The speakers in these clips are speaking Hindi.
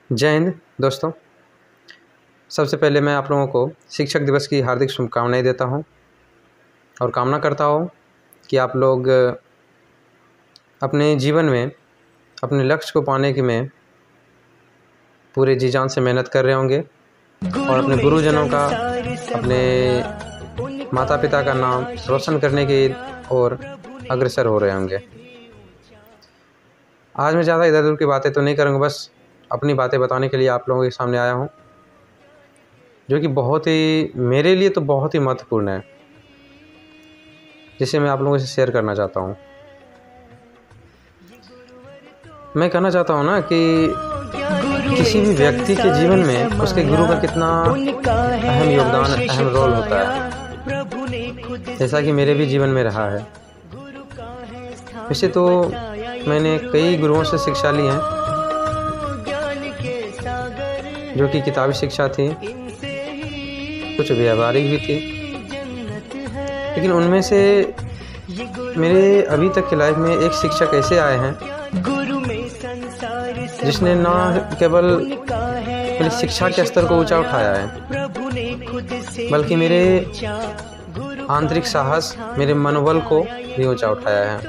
जय हिंद दोस्तों। सबसे पहले मैं आप लोगों को शिक्षक दिवस की हार्दिक शुभकामनाएं देता हूं और कामना करता हूं कि आप लोग अपने जीवन में अपने लक्ष्य को पाने के में पूरे जी जान से मेहनत कर रहे होंगे और अपने गुरुजनों का, अपने माता पिता का नाम रोशन करने की ओर अग्रसर हो रहे होंगे। आज मैं ज़्यादा इधर उधर की बातें तो नहीं करूँगा, बस अपनी बातें बताने के लिए आप लोगों के सामने आया हूँ, जो कि बहुत ही मेरे लिए तो बहुत ही महत्वपूर्ण है, जिसे मैं आप लोगों से शेयर करना चाहता हूँ। मैं कहना चाहता हूँ ना कि किसी भी व्यक्ति के जीवन में उसके गुरु का कितना अहम योगदान, अहम रोल होता है, जैसा कि मेरे भी जीवन में रहा है। वैसे तो मैंने कई गुरुओं से शिक्षा ली है, जो कि किताबी शिक्षा थी, कुछ व्यावहारिक भी थी, लेकिन उनमें से मेरे अभी तक की लाइफ में एक शिक्षक ऐसे आए हैं जिसने ना केवल मेरी शिक्षा के स्तर को ऊंचा उठाया है, बल्कि मेरे आंतरिक साहस, मेरे मनोबल को भी ऊंचा उठाया है।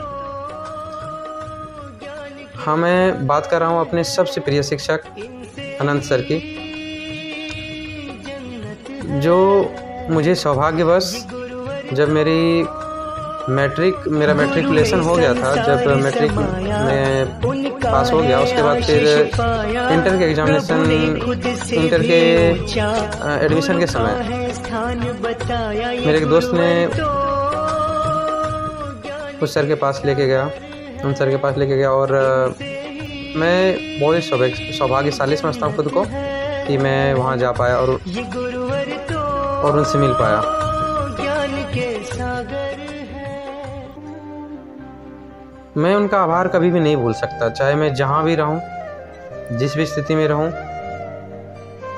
हाँ, मैं बात कर रहा हूँ अपने सबसे प्रिय शिक्षक अनंत सर की, जो मुझे सौभाग्यवश जब मेरा मैट्रिकुलेशन हो गया था, जब मैट्रिक में पास हो गया, उसके बाद फिर इंटर के एग्जामिनेशन, इंटर के एडमिशन के समय मेरे एक दोस्त ने उस सर के पास लेके गया, उन सर के पास लेके गया, और मैं बहुत ही सौभाग्यशाली समझता हूँ खुद को कि मैं वहाँ जा पाया और उनसे मिल पाया। मैं उनका आभार कभी भी नहीं भूल सकता, चाहे मैं जहाँ भी रहूँ, जिस भी स्थिति में रहूँ,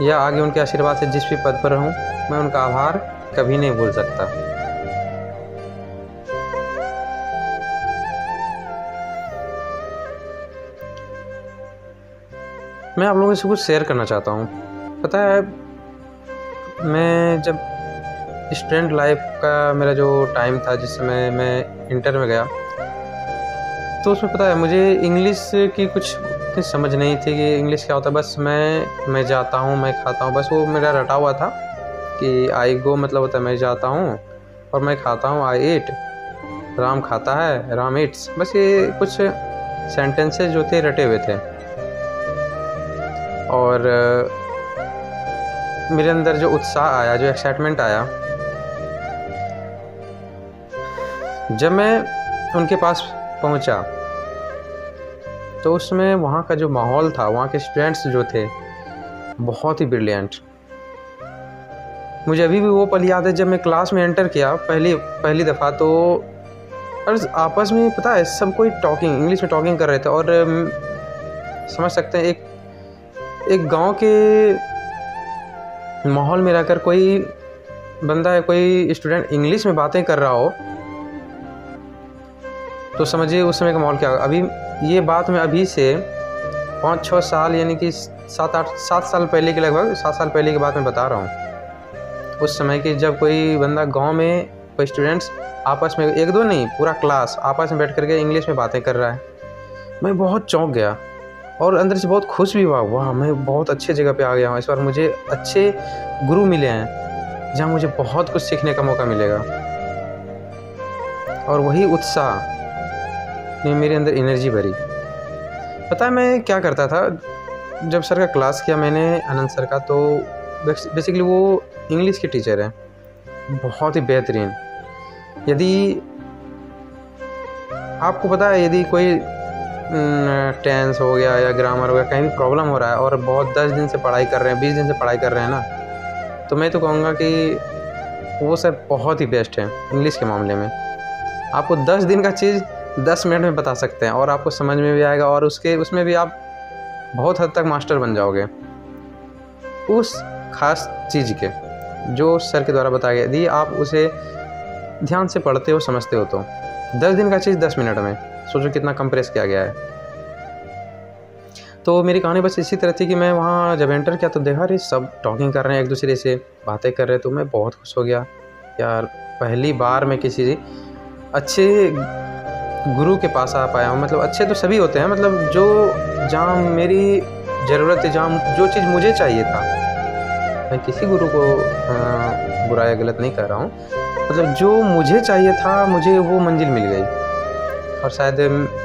या आगे उनके आशीर्वाद से जिस भी पद पर रहूँ, मैं उनका आभार कभी नहीं भूल सकता। मैं आप लोगों से कुछ शेयर करना चाहता हूँ। पता है, मैं जब स्टूडेंट लाइफ का मेरा जो टाइम था, जिस समय मैं इंटर में गया, तो उसमें पता है मुझे इंग्लिश की कुछ समझ नहीं थी कि इंग्लिश क्या होता है। बस मैं जाता हूँ, मैं खाता हूँ, बस वो मेरा रटा हुआ था कि आई गो मतलब होता है मैं जाता हूँ, और मैं खाता हूँ आई ईट, राम खाता है, राम ईट्स। बस ये कुछ सेंटेंसेस जो थे रटे हुए थे, और मेरे अंदर जो उत्साह आया, जो एक्साइटमेंट आया, जब मैं उनके पास पहुंचा, तो उसमें वहाँ का जो माहौल था, वहाँ के स्टूडेंट्स जो थे, बहुत ही ब्रिलियंट। मुझे अभी भी वो पल याद है जब मैं क्लास में एंटर किया पहली दफ़ा, तो और आपस में पता है सब कोई इंग्लिश में टॉकिंग कर रहे थे, और समझ सकते हैं एक गांव के माहौल में रहकर कोई बंदा है, कोई स्टूडेंट इंग्लिश में बातें कर रहा हो, तो समझिए उस समय का माहौल क्या होगा। अभी ये बात मैं अभी से 5-6 साल, यानी कि 7 साल पहले के, लगभग 7 साल पहले की बात मैं बता रहा हूँ। उस समय की जब कोई बंदा गांव में, कोई स्टूडेंट्स आपस में, एक दो नहीं, पूरा क्लास आपस में बैठ करके इंग्लिश में बातें कर रहा है, मैं बहुत चौंक गया और अंदर से बहुत खुश भी हुआ। वाह, मैं बहुत अच्छे जगह पे आ गया हूँ, इस बार मुझे अच्छे गुरु मिले हैं जहाँ मुझे बहुत कुछ सीखने का मौका मिलेगा। और वही उत्साह ने मेरे अंदर एनर्जी भरी। पता है मैं क्या करता था, जब सर का क्लास किया मैंने, आनंद सर का, तो बेसिकली वो इंग्लिश के टीचर हैं, बहुत ही बेहतरीन। यदि आपको पता है, यदि कोई टेंस हो गया या ग्रामर हो गया, कहीं भी प्रॉब्लम हो रहा है, और बहुत 10 दिन से पढ़ाई कर रहे हैं, 20 दिन से पढ़ाई कर रहे हैं ना, तो मैं तो कहूँगा कि वो सर बहुत ही बेस्ट है इंग्लिश के मामले में। आपको 10 दिन का चीज़ 10 मिनट में बता सकते हैं, और आपको समझ में भी आएगा, और उसमें भी आप बहुत हद तक मास्टर बन जाओगे उस खास चीज़ के, जो सर के द्वारा बताया गया। यदि आप उसे ध्यान से पढ़ते हो, समझते हो, तो 10 दिन का चीज़ 10 मिनट में, सोचो कितना कंप्रेस किया गया है। तो मेरी कहानी बस इसी तरह थी कि मैं वहाँ जब एंटर किया तो देखा अरे सब टॉकिंग कर रहे हैं, एक दूसरे से बातें कर रहे हैं, तो मैं बहुत खुश हो गया यार, पहली बार मैं किसी अच्छे गुरु के पास आ पाया हूँ। मतलब अच्छे तो सभी होते हैं, मतलब जो जहाँ मेरी ज़रूरत है, जहाँ जो चीज़ मुझे चाहिए था, मैं किसी गुरु को बुरा या गलत नहीं कर रहा हूँ, मतलब जो मुझे चाहिए था मुझे वो मंजिल मिल गई, और शायद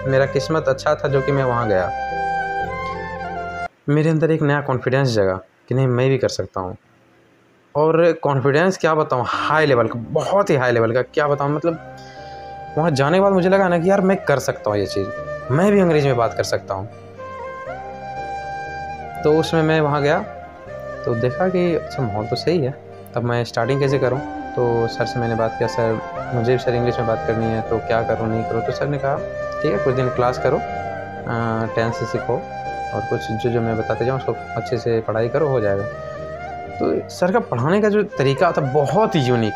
मेरा किस्मत अच्छा था जो कि मैं वहाँ गया। मेरे अंदर एक नया कॉन्फिडेंस जगा कि नहीं मैं भी कर सकता हूँ, और कॉन्फिडेंस क्या बताऊँ, हाई लेवल का, बहुत ही हाई लेवल का, क्या बताऊँ। मतलब वहाँ जाने के बाद मुझे लगा ना कि यार मैं कर सकता हूँ ये चीज़, मैं भी अंग्रेज़ी में बात कर सकता हूँ। तो उसमें मैं वहाँ गया तो देखा कि अच्छा माहौल तो सही है, तब मैं स्टार्टिंग कैसे करूँ। तो सर से मैंने बात किया, सर मुझे सर इंग्लिश में बात करनी है तो क्या करूँ नहीं करूँ। तो सर ने कहा ठीक है कुछ दिन क्लास करो, टेंस से सीखो, और कुछ जो मैं बताते जाऊँ उसको अच्छे से पढ़ाई करो, हो जाएगा। तो सर का पढ़ाने का जो तरीका था बहुत ही यूनिक,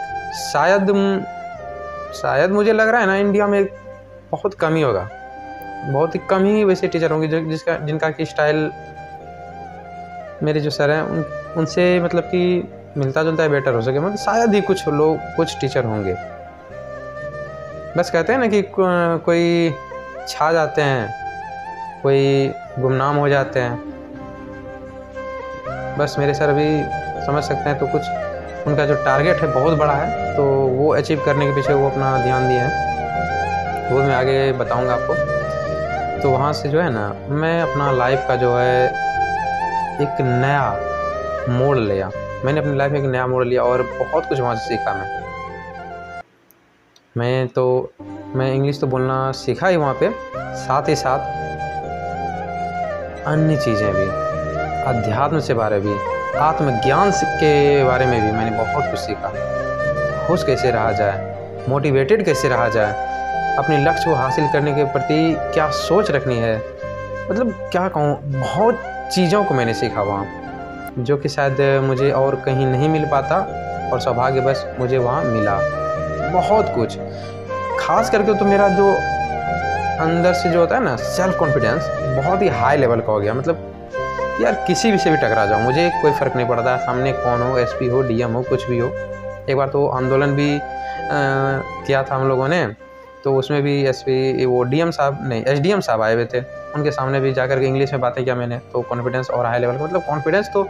शायद मुझे लग रहा है ना इंडिया में बहुत कम ही होगा, बहुत ही कम ही वैसे टीचर होंगे जिनका कि स्टाइल मेरे जो सर हैं उनसे मतलब कि मिलता जुलता है, बेटर हो सके। मतलब शायद ही कुछ टीचर होंगे, बस कहते हैं ना कि कोई छा जाते हैं, कोई गुमनाम हो जाते हैं। बस मेरे सर अभी समझ सकते हैं, तो कुछ उनका जो टारगेट है बहुत बड़ा है, तो वो अचीव करने के पीछे वो अपना ध्यान दिए हैं, वो मैं आगे बताऊंगा आपको। तो वहाँ से जो है ना मैं अपना लाइफ का जो है एक नया मोड़ लिया, मैंने अपनी लाइफ में एक नया मोड़ लिया और बहुत कुछ वहाँ से सीखा। मैं इंग्लिश तो बोलना सीखा ही वहाँ पे, साथ ही साथ अन्य चीज़ें भी, अध्यात्म से बारे भी, आत्मज्ञान के बारे में भी मैंने बहुत कुछ सीखा। खुश कैसे रहा जाए, मोटिवेटेड कैसे रहा जाए, अपने लक्ष्य को हासिल करने के प्रति क्या सोच रखनी है, मतलब क्या कहूँ, बहुत चीज़ों को मैंने सीखा वहाँ, जो कि शायद मुझे और कहीं नहीं मिल पाता, और सौभाग्यवश मुझे वहाँ मिला बहुत कुछ। खास करके तो मेरा जो अंदर से जो होता है ना सेल्फ कॉन्फिडेंस बहुत ही हाई लेवल का हो गया। मतलब यार किसी भी से भी टकरा जाऊँ मुझे कोई फ़र्क नहीं पड़ता, सामने कौन हो, एसपी हो, डीएम हो, कुछ भी हो। एक बार तो आंदोलन भी किया था हम लोगों ने, तो उसमें भी एसपी वो डीएम साहब नहीं एसडीएम साहब आए हुए थे, उनके सामने भी जाकर के इंग्लिश में बातें किया मैंने, तो कॉन्फिडेंस और हाई लेवल का। मतलब कॉन्फिडेंस तो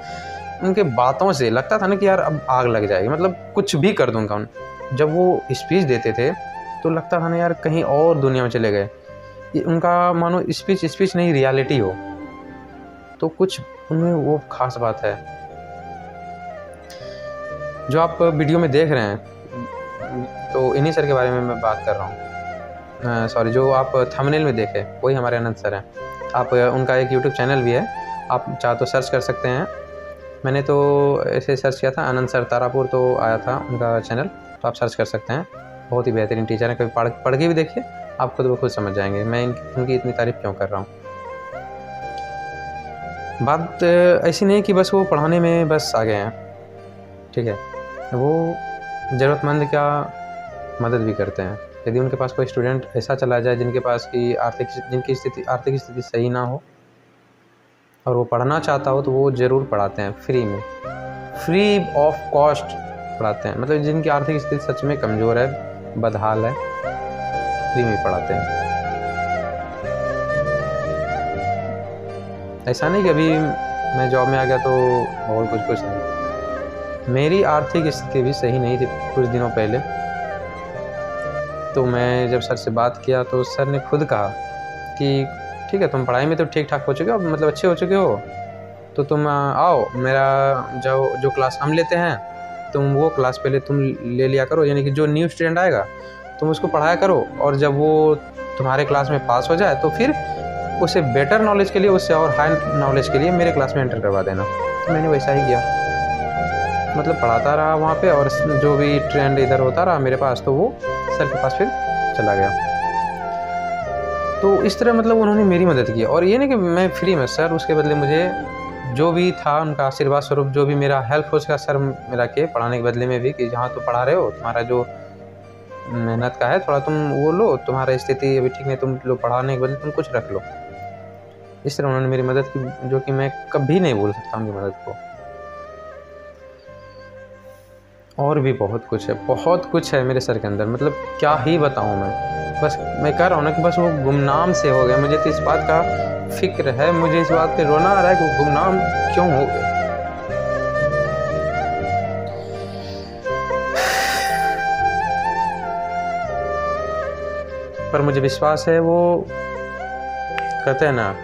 उनके बातों से लगता था ना कि यार अब आग लग जाएगी, मतलब कुछ भी कर दूँगा। जब वो स्पीच देते थे तो लगता था ना यार कहीं और दुनिया में चले गए, उनका मानो स्पीच नहीं रियलिटी हो, तो कुछ उनमें वो खास बात है। जो आप वीडियो में देख रहे हैं तो इन्हीं सर के बारे में मैं बात कर रहा हूँ, सॉरी जो आप थंबनेल में देखे वही हमारे आनंद सर हैं। आप उनका एक यूट्यूब चैनल भी है, आप चाहे तो सर्च कर सकते हैं। मैंने तो ऐसे सर्च किया था आनंद सर तारापुर, तो आया था उनका चैनल, तो आप सर्च कर सकते हैं। बहुत ही बेहतरीन टीचर हैं, कभी पढ़ के भी देखिए, आप खुद ब खुद समझ जाएंगे मैं उनकी इतनी तारीफ़ क्यों कर रहा हूँ। बात ऐसी नहीं कि बस वो पढ़ाने में बस आ गए हैं, ठीक है, वो ज़रूरतमंद का मदद भी करते हैं। यदि उनके पास कोई स्टूडेंट ऐसा चला जाए जिनके पास की आर्थिक स्थिति सही ना हो और वो पढ़ना चाहता हो, तो वो ज़रूर पढ़ाते हैं, फ्री में, फ्री ऑफ कॉस्ट पढ़ाते हैं। मतलब जिनकी आर्थिक स्थिति सच में कमज़ोर है, बदहाल है, फ्री में पढ़ाते हैं। ऐसा नहीं कि अभी मैं जॉब में आ गया तो और कुछ नहीं, मेरी आर्थिक स्थिति भी सही नहीं थी कुछ दिनों पहले। तो मैं जब सर से बात किया तो सर ने खुद कहा कि ठीक है तुम पढ़ाई में तो ठीक ठाक हो चुके हो, मतलब अच्छे हो चुके हो, तो तुम आओ मेरा जो क्लास हम लेते हैं तुम वो क्लास पहले तुम ले लिया करो, यानी कि जो न्यू स्टूडेंट आएगा तुम उसको पढ़ाया करो, और जब वो तुम्हारे क्लास में पास हो जाए तो फिर उसे बेटर नॉलेज के लिए, उससे और हाई नॉलेज के लिए मेरे क्लास में एंटर करवा देना। तो मैंने वैसा ही किया, मतलब पढ़ाता रहा वहाँ पे, और जो भी ट्रेंड इधर होता रहा मेरे पास, तो वो सर के पास फिर चला गया। तो इस तरह मतलब उन्होंने मेरी मदद की, और ये नहीं कि मैं फ्री में, सर उसके बदले मुझे जो भी था उनका आशीर्वाद स्वरूप जो भी मेरा हेल्प हो सका सर मेरा के पढ़ाने के बदले में भी, कि जहाँ तुम पढ़ा रहे हो तुम्हारा जो मेहनत का है थोड़ा तुम वो लो, तुम्हारा स्थिति अभी ठीक नहीं, तुम लो पढ़ाने के बदले तुम कुछ रख लो, इस तरह उन्होंने मेरी मदद की, जो कि मैं कभी नहीं भूल सकता उनकी मदद को। और भी बहुत कुछ है मेरे सर के अंदर, मतलब क्या ही बताऊँ मैं। बस मैं कह रहा हूँ ना कि बस वो गुमनाम से हो गया। मुझे तो इस बात का फ़िक्र है, मुझे इस बात पे रोना आ रहा है कि वो गुमनाम क्यों हो गए। पर मुझे विश्वास है, वो कहते हैं ना,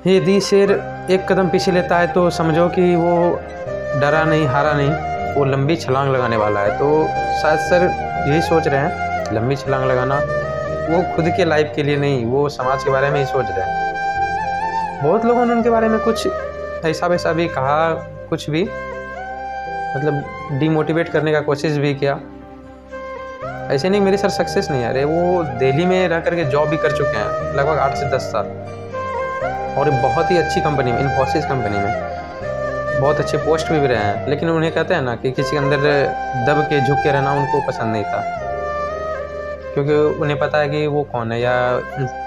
यदि शेर एक कदम पीछे लेता है तो समझो कि वो डरा नहीं, हारा नहीं, वो लंबी छलांग लगाने वाला है। तो शायद सर यही सोच रहे हैं, लंबी छलांग लगाना। वो खुद के लाइफ के लिए नहीं, वो समाज के बारे में ही सोच रहे हैं। बहुत लोगों ने उनके बारे में कुछ ऐसा वैसा भी कहा, कुछ भी मतलब डिमोटिवेट करने का कोशिश भी किया। ऐसे नहीं मेरे सर सक्सेस नहीं आ रहे, वो दिल्ली में रह करके जॉब भी कर चुके हैं लगभग 8 से 10 साल, और बहुत ही अच्छी कंपनी में, इन्फोसिस कंपनी में बहुत अच्छे पोस्ट पे भी रहे हैं। लेकिन उन्हें कहते हैं ना कि किसी के अंदर दब के झुक के रहना उनको पसंद नहीं था, क्योंकि उन्हें पता है कि वो कौन है, या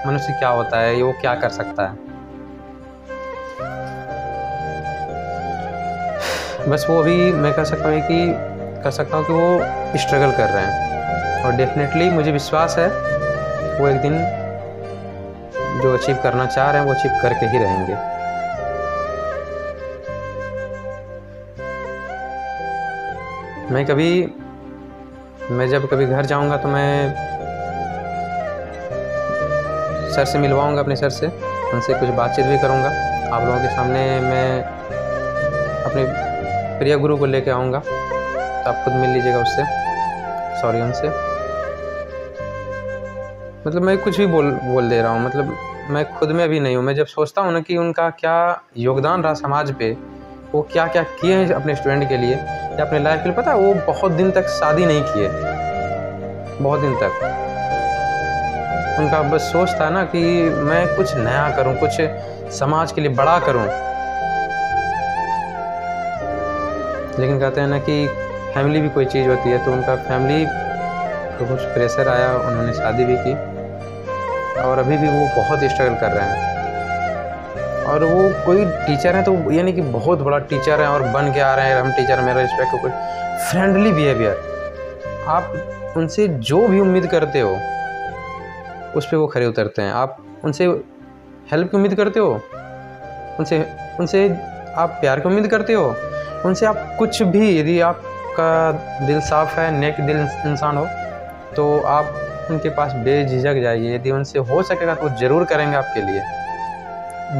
मनुष्य क्या होता है, वो क्या कर सकता है। बस वो भी मैं कह सकता हूँ कि वो स्ट्रगल कर रहे हैं, और डेफिनेटली मुझे विश्वास है वो एक दिन जो अचीव करना चाह रहे हैं वो अचीव करके ही रहेंगे। मैं जब कभी घर जाऊंगा तो मैं सर से मिलवाऊंगा, अपने सर से, उनसे कुछ बातचीत भी करूंगा। आप लोगों के सामने मैं अपने प्रिय गुरु को लेके आऊंगा, तो आप खुद मिल लीजिएगा उससे, सॉरी उनसे। मतलब मैं कुछ भी बोल दे रहा हूँ, मतलब मैं खुद में भी नहीं हूँ। मैं जब सोचता हूँ ना कि उनका क्या योगदान रहा समाज पे, वो क्या क्या किए हैं अपने स्टूडेंट के लिए या अपने लाइफ के लिए। पता है, वो बहुत दिन तक शादी नहीं किए, बहुत दिन तक उनका बस सोच था ना कि मैं कुछ नया करूं, कुछ समाज के लिए बड़ा करूं। लेकिन कहते हैं ना कि फैमिली भी कोई चीज़ होती है, तो उनका फैमिली को कुछ प्रेशर आया, उन्होंने शादी भी की, और अभी भी वो बहुत स्ट्रगल कर रहे हैं। और वो कोई टीचर है तो यानी कि बहुत बड़ा टीचर है और बन के आ रहे हैं, हम टीचर, मेरा रिस्पेक्ट हो, कोई फ्रेंडली बिहेवियर। आप उनसे जो भी उम्मीद करते हो उस पर वो खरे उतरते हैं। आप उनसे हेल्प की उम्मीद करते हो, उनसे आप प्यार की उम्मीद करते हो, उनसे आप कुछ भी, यदि आपका दिल साफ़ है, नेक दिल इंसान हो, तो आप उनके पास बेझिझक जाइए। यदि उनसे हो सकेगा तो वो ज़रूर करेंगे आपके लिए।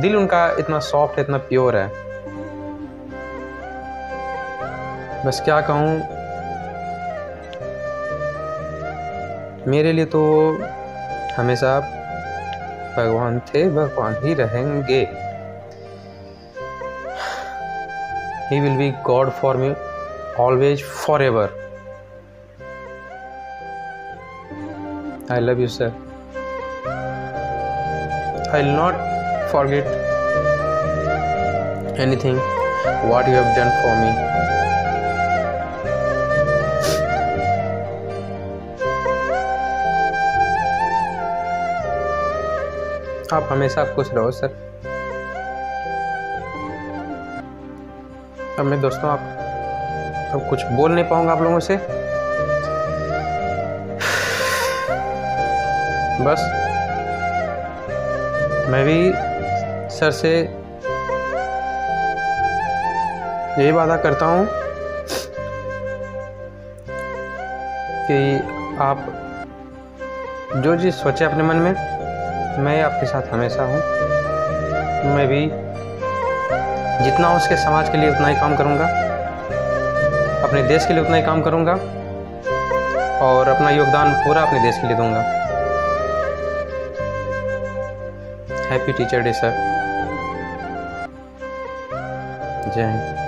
दिल उनका इतना सॉफ्ट है, इतना प्योर है। बस क्या कहूँ, मेरे लिए तो हमेशा भगवान थे, भगवान ही रहेंगे। He will be God for me, always, forever. I love you, sir. I'll not forget anything what you have done for me. आप हमेशा खुश रहो सर। अब मैं दोस्तों अब कुछ बोल नहीं पाऊंगा आप लोगों से। बस मैं भी सर से यही वादा करता हूँ कि आप जो चीज़ सोचे अपने मन में, मैं आपके साथ हमेशा हूँ। मैं भी जितना हो सके समाज के लिए उतना ही काम करूँगा, अपने देश के लिए उतना ही काम करूँगा, और अपना योगदान पूरा अपने देश के लिए दूँगा। Happy teacher day sir. जय हिंद।